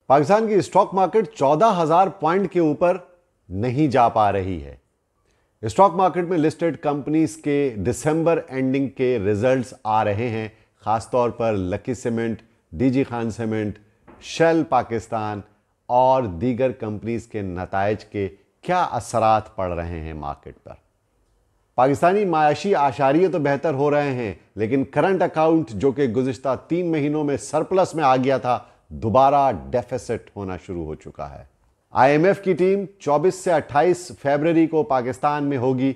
पाकिस्तान की stock market 14,000 point के ऊपर नहीं जा पा रही है। स्टॉक मार्केट में लिस्टेड कंपनीज के दिसंबर एंडिंग के रिजल्ट्स आ रहे हैं, खासतौर पर लकी सीमेंट, डीजी खान सीमेंट, शेल पाकिस्तान और दीगर कंपनीज के नतायज के क्या असरात पड़ रहे हैं मार्केट पर। पाकिस्तानी मायाशी आशारिये तो बेहतर हो रहे हैं, लेकिन करंट अकाउंट जो कि गुज़िश्ता 3 महीनों में सरप्लस में आ गया था, दोबारा डेफिसिट होना शुरू हो चुका है। आईएमएफ की टीम 24 से 28 फरवरी को पाकिस्तान में होगी।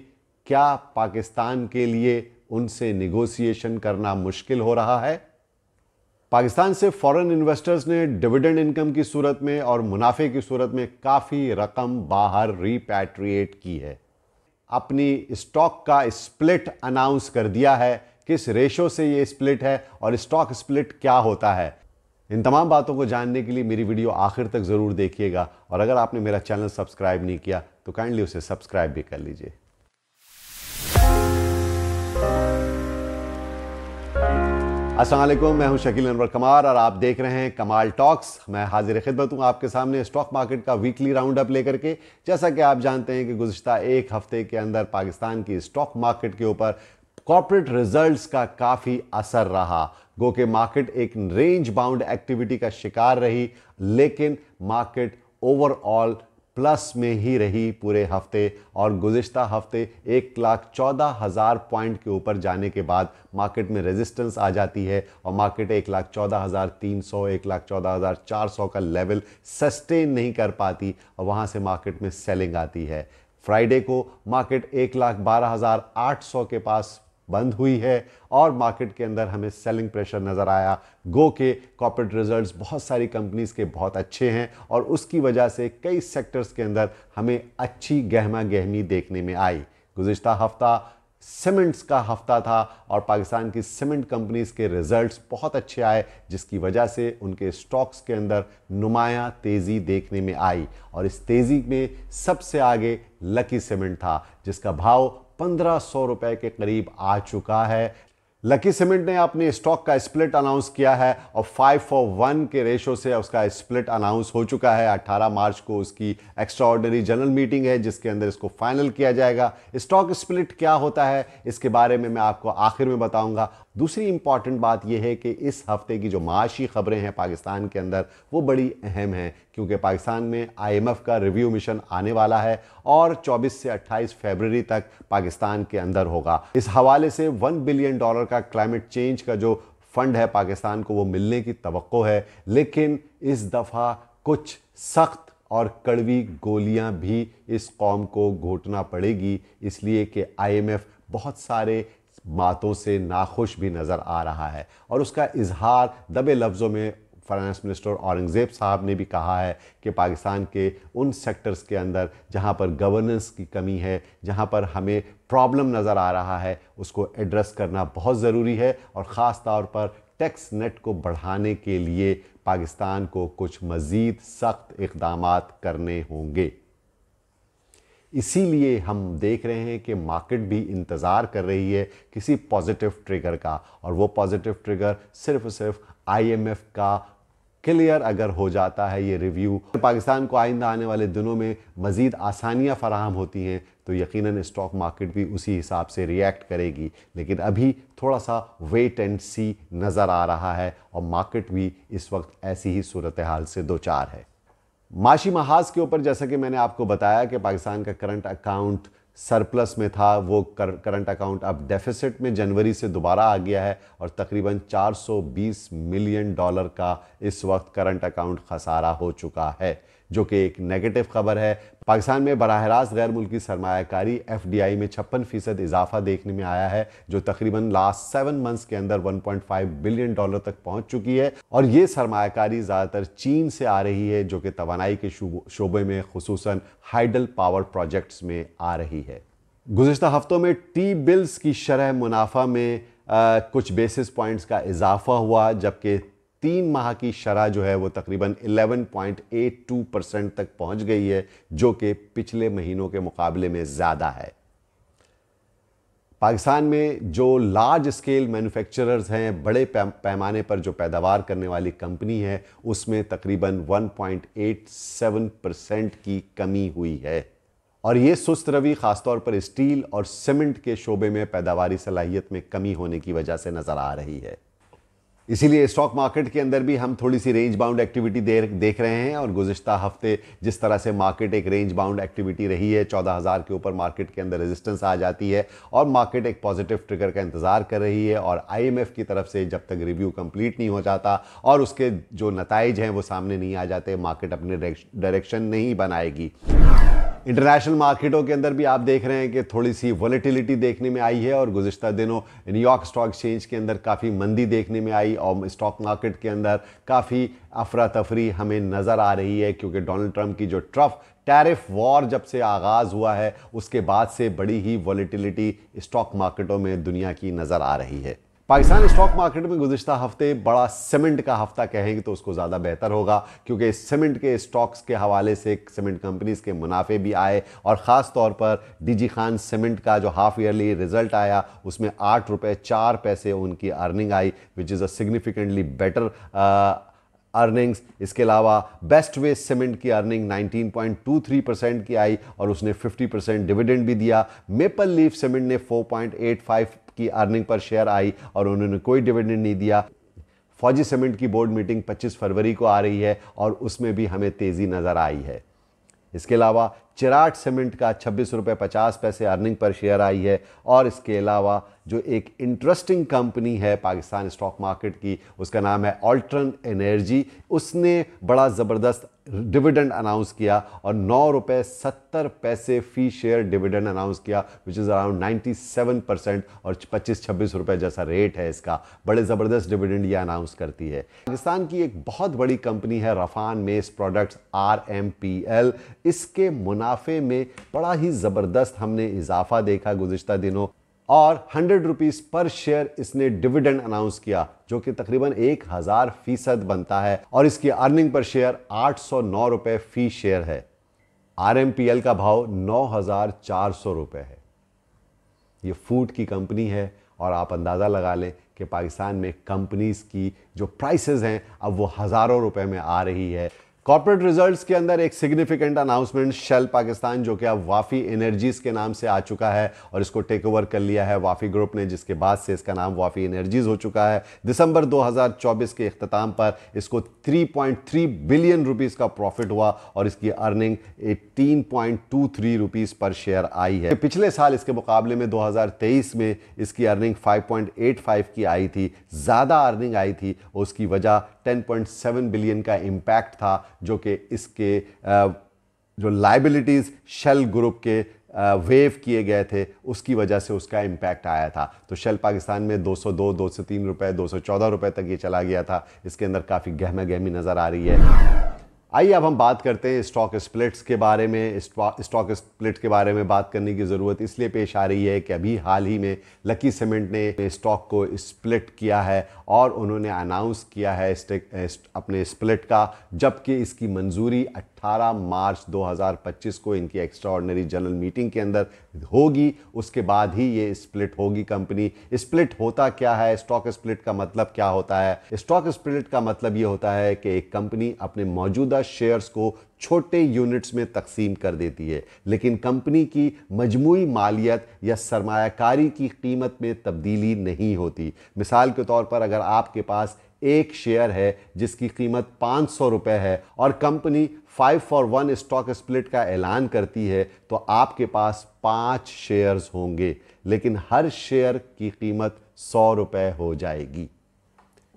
क्या पाकिस्तान के लिए उनसे निगोशिएशन करना मुश्किल हो रहा है? पाकिस्तान से फॉरेन इन्वेस्टर्स ने डिविडेंड इनकम की सूरत में और मुनाफे की सूरत में काफ़ी रकम बाहर रिपैट्रिएट की है। अपनी स्टॉक का स्प्लिट अनाउंस कर दिया है। किस रेशो से ये स्प्लिट है और स्टॉक स्प्लिट क्या होता है, इन तमाम बातों को जानने के लिए मेरी वीडियो आखिर तक ज़रूर देखिएगा। और अगर आपने मेरा चैनल सब्सक्राइब नहीं किया तो काइंडली उसे सब्सक्राइब भी कर लीजिए। अस्सलाम वालेकुम, मैं हूं शकील अनवर कमार और आप देख रहे हैं कमाल टॉक्स। मैं हाजिर खिदमत हूं आपके सामने स्टॉक मार्केट का वीकली राउंड अप लेकर के। जैसा कि आप जानते हैं कि गुज़िश्ता एक हफ्ते के अंदर पाकिस्तान की स्टॉक मार्केट के ऊपर कॉर्पोरेट रिजल्ट्स का काफ़ी असर रहा। गो के मार्केट एक रेंज बाउंड एक्टिविटी का शिकार रही, लेकिन मार्केट ओवरऑल प्लस में ही रही पूरे हफ्ते। और गुज़िश्ता हफ्ते 1,14,000 पॉइंट के ऊपर जाने के बाद मार्केट में रेजिस्टेंस आ जाती है और मार्केट 1,14,300, 1,14,400 का लेवल सस्टेन नहीं कर पाती और वहाँ से मार्केट में सेलिंग आती है। फ्राइडे को मार्केट 1,12,800 के पास बंद हुई है और मार्केट के अंदर हमें सेलिंग प्रेशर नज़र आया। गो के कॉर्पोरेट रिजल्ट्स बहुत सारी कंपनीज के बहुत अच्छे हैं और उसकी वजह से कई सेक्टर्स के अंदर हमें अच्छी गहमा गहमी देखने में आई। गुज़िश्ता हफ्ता सीमेंट्स का हफ्ता था और पाकिस्तान की सीमेंट कंपनीज के रिजल्ट्स बहुत अच्छे आए, जिसकी वजह से उनके स्टॉक्स के अंदर नुमायां तेज़ी देखने में आई। और इस तेज़ी में सबसे आगे लकी सीमेंट था, जिसका भाव 1,500 रुपए के करीब आ चुका है। लकी सीमेंट ने अपने स्टॉक का स्प्लिट अनाउंस किया है और 5:1 के रेशो से उसका स्प्लिट अनाउंस हो चुका है। 18 मार्च को उसकी एक्स्ट्राऑर्डिनरी जनरल मीटिंग है, जिसके अंदर इसको फाइनल किया जाएगा। स्टॉक स्प्लिट क्या होता है, इसके बारे में मैं आपको आखिर में बताऊंगा। दूसरी इंपॉर्टेंट बात यह है कि इस हफ्ते की जो माशी खबरें हैं पाकिस्तान के अंदर, वो बड़ी अहम हैं, क्योंकि पाकिस्तान में आईएमएफ का रिव्यू मिशन आने वाला है और 24 से 28 फरवरी तक पाकिस्तान के अंदर होगा। इस हवाले से $1 बिलियन का क्लाइमेट चेंज का जो फंड है पाकिस्तान को, वो मिलने की तवक्को है। लेकिन इस दफ़ा कुछ सख्त और कड़वी गोलियां भी इस कौम को घोटना पड़ेगी, इसलिए कि आईएमएफ बहुत सारे बातों से नाखुश भी नज़र आ रहा है। और उसका इजहार दबे लफ्ज़ों में फाइनेंस मिनिस्टर औरंगज़ेब साहब ने भी कहा है कि पाकिस्तान के उन सेक्टर्स के अंदर जहां पर गवर्नेंस की कमी है, जहां पर हमें प्रॉब्लम नज़र आ रहा है, उसको एड्रेस करना बहुत ज़रूरी है। और ख़ास तौर पर टैक्स नेट को बढ़ाने के लिए पाकिस्तान को कुछ मज़ीद सख्त इक़दामात करने होंगे। इसीलिए हम देख रहे हैं कि मार्केट भी इंतज़ार कर रही है किसी पॉजिटिव ट्रिगर का, और वो पॉजिटिव ट्रिगर सिर्फ आईएमएफ का क्लियर अगर हो जाता है ये रिव्यू, पाकिस्तान को आइंदा आने वाले दिनों में मज़ीद आसानियां फराहम होती हैं, तो यकीनन स्टॉक मार्केट भी उसी हिसाब से रिएक्ट करेगी। लेकिन अभी थोड़ा सा वेट एंड सी नज़र आ रहा है और मार्केट भी इस वक्त ऐसी ही सूरत हाल से दो चार है। माशी महाज के ऊपर जैसा कि मैंने आपको बताया कि पाकिस्तान का करंट अकाउंट सरप्लस में था, वो करंट अकाउंट अब डेफिसिट में जनवरी से दोबारा आ गया है और तकरीबन $420 मिलियन का इस वक्त करंट अकाउंट खसारा हो चुका है, जो कि एक नेगेटिव खबर है। पाकिस्तान में बराह रास्त गैर मुल्की सरमायाकारी एफडीआई में 56% इजाफा देखने में आया है, जो तकरीबन लास्ट 7 मंथ्स के अंदर $1.5 बिलियन तक पहुंच चुकी है। और ये सरमायाकारी ज़्यादातर चीन से आ रही है, जो कि तवानाई के शोबे में खुसूसन हाइडल पावर प्रोजेक्ट्स में आ रही है। गुज़िश्ता हफ्तों में टी बिल्स की शरह मुनाफा में कुछ बेसिस पॉइंट्स का इजाफा हुआ, जबकि 3 माह की शरह जो है वो तकरीबन 11.82% तक पहुंच गई है, जो कि पिछले महीनों के मुकाबले में ज़्यादा है। पाकिस्तान में जो लार्ज स्केल मैन्युफैक्चरर्स हैं, बड़े पैमाने पर जो पैदावार करने वाली कंपनी है, उसमें तकरीबन 1.87% की कमी हुई है। और ये सुस्त रवि खासतौर पर स्टील और सीमेंट के शोबे में पैदावारी सलाहियत में कमी होने की वजह से नज़र आ रही है। इसीलिए स्टॉक मार्केट के अंदर भी हम थोड़ी सी रेंज बाउंड एक्टिविटी देख रहे हैं। और गुज़िश्ता हफ्ते जिस तरह से मार्केट एक रेंज बाउंड एक्टिविटी रही है, 14,000 के ऊपर मार्केट के अंदर रेजिस्टेंस आ जाती है और मार्केट एक पॉजिटिव ट्रिगर का इंतजार कर रही है। और IMF की तरफ से जब तक रिव्यू कंप्लीट नहीं हो जाता और उसके जो नताइज हैं वो सामने नहीं आ जाते, मार्केट अपने डायरेक्शन नहीं बनाएगी। इंटरनेशनल मार्केटों के अंदर भी आप देख रहे हैं कि थोड़ी सी वॉलेटिलिटी देखने में आई है। और गुज़िश्ता दिनों न्यूयॉर्क स्टॉक एक्सचेंज के अंदर काफ़ी मंदी देखने में आई और स्टॉक मार्केट के अंदर काफ़ी अफरा तफरी हमें नज़र आ रही है, क्योंकि डोनाल्ड ट्रंप की जो टैरिफ वॉर जब से आगाज़ हुआ है उसके बाद से बड़ी ही वॉलेटिलिटी स्टॉक मार्केटों में दुनिया की नज़र आ रही है। पाकिस्तान स्टॉक मार्केट में गुज़िश्ता हफ्ते बड़ा सीमेंट का हफ्ता कहेंगे तो उसको ज़्यादा बेहतर होगा, क्योंकि सीमेंट के स्टॉक्स के हवाले से सीमेंट कंपनीज के मुनाफे भी आए। और ख़ास तौर पर डीजी खान सीमेंट का जो हाफ ईयरली रिजल्ट आया उसमें 8 रुपये 4 पैसे उनकी earning I, which is a significantly better earnings. इसके अलावा बेस्ट वे सीमेंट की अर्निंग 19.23% की आई और उसने 50% डिविडेंड भी दिया। मेपल लीफ सीमेंट ने 4.85 की अर्निंग पर शेयर आई और उन्होंने कोई डिविडेंड नहीं दिया। फौजी सीमेंट की बोर्ड मीटिंग 25 फरवरी को आ रही है और उसमें भी हमें तेज़ी नज़र आई है। इसके अलावा चिराट सीमेंट का 26 रुपये 50 पैसे अर्निंग पर शेयर आई है। और इसके अलावा जो एक इंटरेस्टिंग कंपनी है पाकिस्तान स्टॉक मार्केट की, उसका नाम है ऑल्ट्रन एनर्जी, उसने बड़ा ज़बरदस्त डिविडेंड अनाउंस किया और 9 रुपये 70 पैसे फ़ी शेयर डिविडेंड अनाउंस किया, विच इज़ अराउंड 97% और 25-26 रुपये जैसा रेट है इसका। बड़े ज़बरदस्त डिविडेंड ये अनाउंस करती है। पाकिस्तान की एक बहुत बड़ी कंपनी है रफान मेस प्रोडक्ट्स RMPL, इसके मुनाफे में बड़ा ही ज़बरदस्त हमने इजाफा देखा गुज़िश्ता दिनों और 100 रुपीज़ पर शेयर इसने डिविडेंड अनाउंस किया, जो कि तकरीबन 1000% बनता है और इसकी अर्निंग पर शेयर 809 रुपये फ़ी शेयर है। RMPL का भाव 9400 रुपये है। ये फूड की कंपनी है और आप अंदाज़ा लगा लें कि पाकिस्तान में कंपनीज़ की जो प्राइसेस हैं अब वो हज़ारों रुपए में आ रही है। कॉर्पोरेट रिजल्ट्स के अंदर एक सिग्निफिकेंट अनाउंसमेंट, शेल पाकिस्तान जो कि अब वाफ़ी एनर्जीज़ के नाम से आ चुका है और इसको टेक ओवर कर लिया है वाफ़ी ग्रुप ने, जिसके बाद से इसका नाम वाफ़ी एनर्जीज़ हो चुका है। दिसंबर 2024 के इख्तिताम पर इसको 3.3 बिलियन रुपीज़ का प्रॉफिट हुआ और इसकी अर्निंग 18.23 रुपीज़ पर शेयर आई है। पिछले साल इसके मुकाबले में 2023 में इसकी अर्निंग 5.85 की आई थी, ज़्यादा अर्निंग आई थी। उसकी वजह 10.7 बिलियन का इम्पैक्ट था, जो कि इसके जो लाइबिलिटीज़ शेल ग्रुप के वेव किए गए थे उसकी वजह से उसका इम्पैक्ट आया था। तो शेल पाकिस्तान में 202, 203 रुपये, 214 रुपये तक ये चला गया था। इसके अंदर काफ़ी गहमा गहमी नज़र आ रही है। आइए अब हम बात करते हैं स्टॉक स्प्लिट्स के बारे में। स्टॉक स्प्लिट के बारे में बात करने की ज़रूरत इसलिए पेश आ रही है कि अभी हाल ही में लकी सीमेंट ने स्टॉक को स्प्लिट किया है और उन्होंने अनाउंस किया है अपने स्प्लिट का, जबकि इसकी मंजूरी 18 मार्च 2025 को इनकी एक्स्ट्रा ऑर्डिनरी जनरल मीटिंग के अंदर होगी। उसके बाद ही ये स्प्लिट होगी कंपनी। स्प्लिट होता क्या है? स्टॉक स्प्लिट का मतलब क्या होता है? स्टॉक स्प्लिट का मतलब ये होता है कि एक कंपनी अपने मौजूदा शेयर्स को छोटे यूनिट्स में तकसीम कर देती है, लेकिन कंपनी की मजमूई मालियत या सरमायाकारी की कीमत में तब्दीली नहीं होती। मिसाल के तौर पर अगर आपके पास एक शेयर है जिसकी कीमत 500 रुपये है और कंपनी 5 for 1 स्टॉक स्प्लिट का ऐलान करती है, तो आपके पास 5 शेयर्स होंगे, लेकिन हर शेयर की कीमत 100 रुपये हो जाएगी।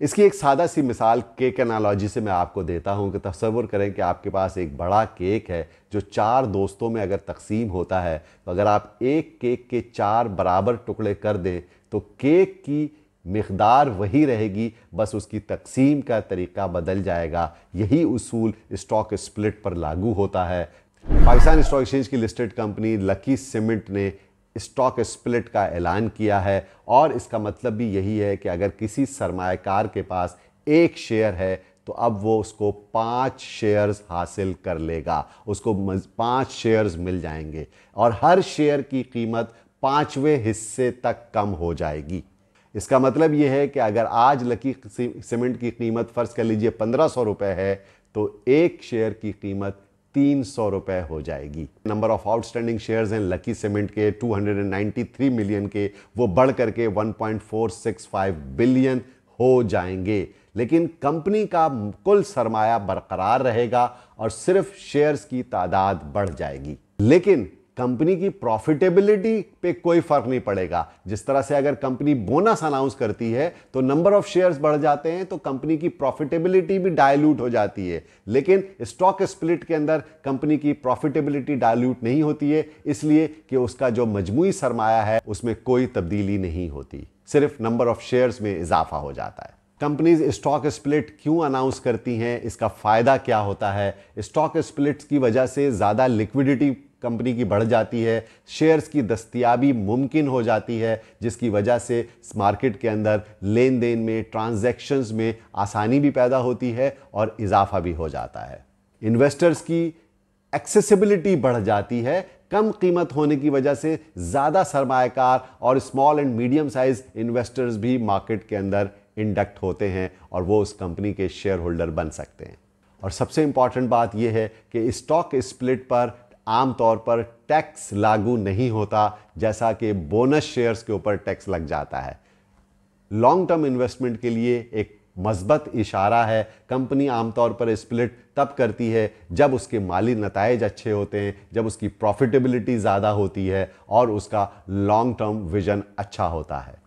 इसकी एक सादा सी मिसाल केक एनालॉजी से मैं आपको देता हूं कि तसव्वुर करें कि आपके पास एक बड़ा केक है जो 4 दोस्तों में अगर तकसीम होता है, तो अगर आप एक केक के 4 बराबर टुकड़े कर दें तो केक की मिक़दार वही रहेगी, बस उसकी तकसीम का तरीका बदल जाएगा। यही उसूल स्टॉक स्प्लिट पर लागू होता है। पाकिस्तान स्टॉक एक्सचेंज की लिस्टेड कंपनी लकी सीमेंट ने स्टॉक स्प्लिट का ऐलान किया है और इसका मतलब भी यही है कि अगर किसी सरमायाकार के पास एक शेयर है तो अब वो उसको 5 शेयर्स हासिल कर लेगा, उसको 5 शेयर्स मिल जाएंगे और हर शेयर की कीमत 5वें हिस्से तक कम हो जाएगी। इसका मतलब यह है कि अगर आज लकी सीमेंट की कीमत फर्ज कर लीजिए 1500 रुपए है, तो एक शेयर की कीमत 300 रुपए हो जाएगी। नंबर ऑफ आउटस्टैंडिंग शेयर्स हैं लकी सीमेंट के 293 मिलियन के, वो बढ़ करके 1.465 बिलियन हो जाएंगे। लेकिन कंपनी का कुल सरमाया बरकरार रहेगा और सिर्फ शेयर्स की तादाद बढ़ जाएगी। लेकिन कंपनी की प्रॉफिटेबिलिटी पे कोई फर्क नहीं पड़ेगा। जिस तरह से अगर कंपनी बोनस अनाउंस करती है तो नंबर ऑफ शेयर्स बढ़ जाते हैं, तो कंपनी की प्रॉफिटेबिलिटी भी डायल्यूट हो जाती है। लेकिन स्टॉक स्प्लिट के अंदर कंपनी की प्रॉफिटेबिलिटी डायल्यूट नहीं होती है, इसलिए कि उसका जो मजमूई सरमाया है उसमें कोई तब्दीली नहीं होती, सिर्फ नंबर ऑफ शेयर्स में इजाफा हो जाता है। कंपनीज स्टॉक स्प्लिट क्यों अनाउंस करती हैं, इसका फायदा क्या होता है? स्टॉक स्प्लिट्स की वजह से ज्यादा लिक्विडिटी कंपनी की बढ़ जाती है, शेयर्स की दस्तयाबी मुमकिन हो जाती है, जिसकी वजह से मार्केट के अंदर लेन देन में, ट्रांजैक्शंस में आसानी भी पैदा होती है और इजाफा भी हो जाता है। इन्वेस्टर्स की एक्सेसिबिलिटी बढ़ जाती है। कम कीमत होने की वजह से ज़्यादा सरमायाकार और small and medium size investors भी मार्केट के अंदर इंडक्ट होते हैं और वो उस कंपनी के शेयर होल्डर बन सकते हैं। और सबसे इंपॉर्टेंट बात यह है कि स्टॉक स्प्लिट पर आमतौर पर टैक्स लागू नहीं होता, जैसा कि बोनस शेयर्स के ऊपर टैक्स लग जाता है। लॉन्ग टर्म इन्वेस्टमेंट के लिए एक मस्बत इशारा है। कंपनी आमतौर पर स्प्लिट तब करती है जब उसके माली नताइज अच्छे होते हैं, जब उसकी प्रॉफिटेबिलिटी ज़्यादा होती है और उसका लॉन्ग टर्म विजन अच्छा होता है।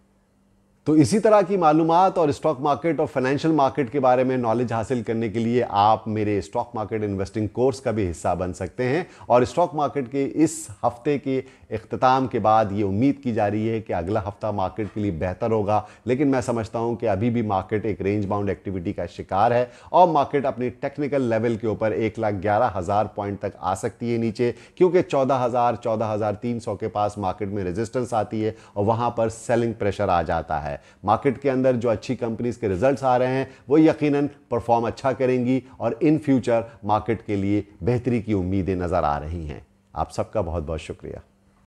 तो इसी तरह की मालूमात और स्टॉक मार्केट और फाइनेंशियल मार्केट के बारे में नॉलेज हासिल करने के लिए आप मेरे स्टॉक मार्केट इन्वेस्टिंग कोर्स का भी हिस्सा बन सकते हैं। और स्टॉक मार्केट के इस हफ्ते के इख्तिताम के बाद ये उम्मीद की जा रही है कि अगला हफ्ता मार्केट के लिए बेहतर होगा, लेकिन मैं समझता हूं कि अभी भी मार्केट एक रेंज बाउंड एक्टिविटी का शिकार है और मार्केट अपनी टेक्निकल लेवल के ऊपर 1,11,000 पॉइंट तक आ सकती है नीचे, क्योंकि 14,000 14,300 के पास मार्केट में रेजिस्टेंस आती है और वहां पर सेलिंग प्रेशर आ जाता है। मार्केट के अंदर जो अच्छी कंपनीज के रिजल्ट्स आ रहे हैं वो यकीनन परफॉर्म अच्छा करेंगी और इन फ्यूचर मार्केट के लिए बेहतरी की उम्मीदें नजर आ रही हैं। आप सबका बहुत बहुत शुक्रिया।